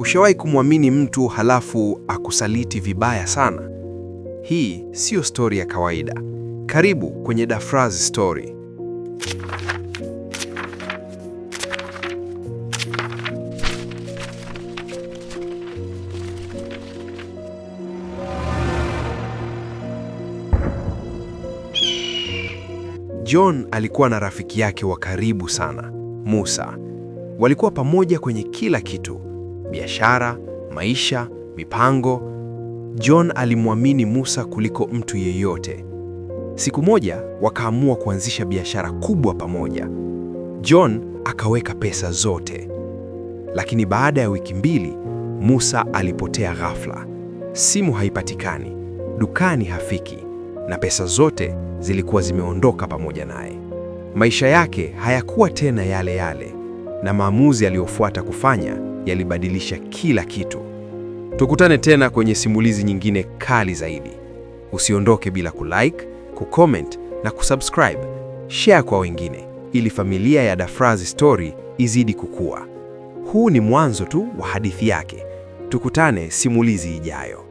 Ushawahi kumwamini mtu halafu akusaliti vibaya sana? Hii siyo stori ya kawaida. Karibu kwenye Dafrazi Story. John alikuwa na rafiki yake wa karibu sana, Musa. Walikuwa pamoja kwenye kila kitu: biashara, maisha, mipango. John alimwamini Musa kuliko mtu yeyote. Siku moja wakaamua kuanzisha biashara kubwa pamoja. John akaweka pesa zote. Lakini baada ya wiki 2, Musa alipotea ghafla. Simu haipatikani, dukani hafiki, na pesa zote zilikuwa zimeondoka pamoja naye. Maisha yake hayakuwa tena yale yale, na maamuzi aliyofuata kufanya yalibadilisha kila kitu. Tukutane tena kwenye simulizi nyingine kali zaidi. Usiondoke bila kulike, kucomment na kusubscribe. Share kwa wengine ili familia ya Dafrazi Story izidi kukua. Huu ni mwanzo tu wa hadithi yake. Tukutane simulizi ijayo.